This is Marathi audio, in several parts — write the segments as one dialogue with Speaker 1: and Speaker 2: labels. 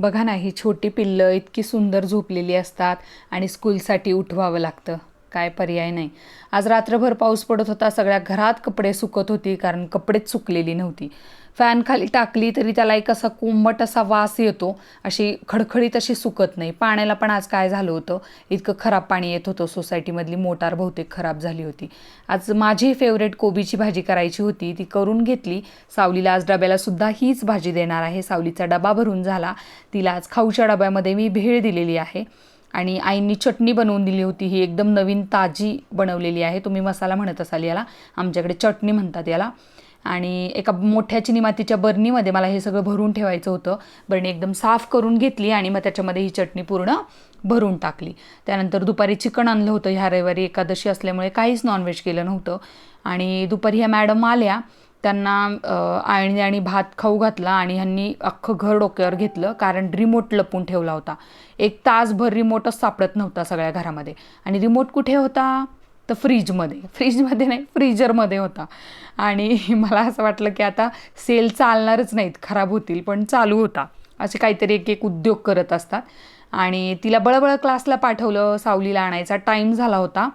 Speaker 1: बघा ना, ही छोटी पिल्लं इतकी सुंदर झोपलेली असतात आणि स्कूलसाठी उठवावं लागतं. काय पर्याय नाही. आज रात्रभर पाऊस पडत होता. सगळ्या घरात कपडे सुकत होती कारण कपडेच सुकलेली नव्हती. फॅन खाली टाकली तरी त्याला एक असा कोंबट असा वास येतो. अशी खडखडीत अशी सुकत नाही. पाण्याला पण आज काय झालं होतं, इतकं खराब पाणी येत होतं. सोसायटीमधली मोटार बहुतेक खराब झाली होती. आज माझी फेवरेट कोबीची भाजी करायची होती, ती करून घेतली. सावलीला आज डब्याला सुद्धा हीच भाजी देणार आहे. सावलीचा डबा भरून झाला. तिला आज खाऊच्या डब्यामध्ये मी भेळ दिलेली आहे आणि आईंनी चटणी बनवून दिली होती. ही एकदम नवीन ताजी बनवलेली आहे. तुम्ही मसाला म्हणत असाल याला, आमच्याकडे चटणी म्हणतात याला. आणि एका मोठ्या चिनी मातीच्या बरणीमध्ये मला हे सगळं भरून ठेवायचं होतं. बरणी एकदम साफ करून घेतली आणि मग त्याच्यामध्ये ही चटणी पूर्ण भरून टाकली. त्यानंतर दुपारी चिकन आणलं होतं. ह्या रविवारी एकादशी असल्यामुळे काहीच नॉनव्हेज केलं नव्हतं. आणि दुपारी ह्या मॅडम आल्या, त्यांना आळणी आणि भात खाऊ घातला आणि ह्यांनी अख्खं घर डोक्यावर घेतलं कारण रिमोट लपून ठेवला होता. 1 तासभर रिमोटच सापडत नव्हता सगळ्या घरामध्ये. आणि रिमोट कुठे होता तर फ्रीजमध्ये नाही, फ्रीजरमध्ये होता. आणि मला असं वाटलं की आता सेल चालणारच नाहीत, खराब होतील, पण चालू होता. असे काहीतरी एक एक उद्योग करत असतात. आणि तिला बळबळ क्लासला पाठवलं. सावलीला आणायचा टाईम झाला होता.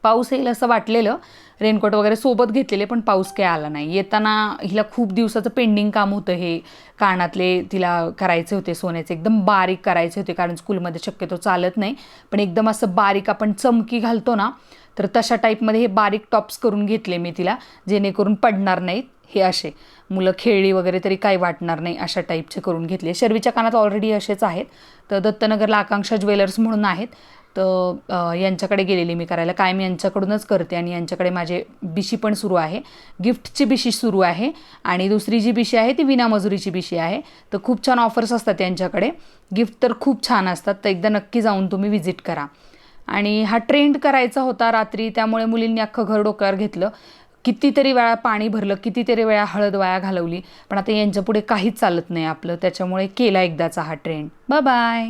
Speaker 1: पाऊस येईल असं वाटलेलं, रेनकोट वगैरे सोबत घेतलेले, पण पाऊस काही आला नाही. येताना हिला खूप दिवसाचं पेंडिंग काम होतं. हे कानातले तिला करायचे होते, सोन्याचे एकदम बारीक करायचे होते कारण स्कूलमध्ये शक्यतो चालत नाही. पण एकदम असं बारीक आपण चमकी घालतो ना, तर तशा टाईपमध्ये हे बारीक टॉप्स करून घेतले मी तिला, जेणेकरून पडणार नाहीत. हे असे मुलं खेळली वगैरे तरी काही वाटणार नाही अशा टाईपचे करून घेतले. शर्वीच्या कानात ऑलरेडी असेच आहेत. तर दत्तनगरला आकांक्षा ज्वेलर्स म्हणून आहेत, तर यांच्याकडे गेलेली मी करायला. काय मी यांच्याकडूनच करते. आणि यांच्याकडे माझे बिशी पण सुरू आहे, गिफ्टची बिशी सुरू आहे. आणि दुसरी जी बिशी आहे ती विनामजुरीची बिशी आहे. तर खूप छान ऑफर्स असतात यांच्याकडे. गिफ्ट तर खूप छान असतात. तर एकदा नक्की जाऊन तुम्ही व्हिजिट करा. आणि हा ट्रेंड करायचा होता रात्री, त्यामुळे मुलींनी अख्खं घर डोक्यावर घेतलं. कितीतरी वेळा पाणी भरलं, कितीतरी वेळा हळद वाया घालवली, पण आता यांच्यापुढे काहीच चालत नाही आपलं. त्याच्यामुळे केला एकदाचा हा ट्रेंड. Bye bye.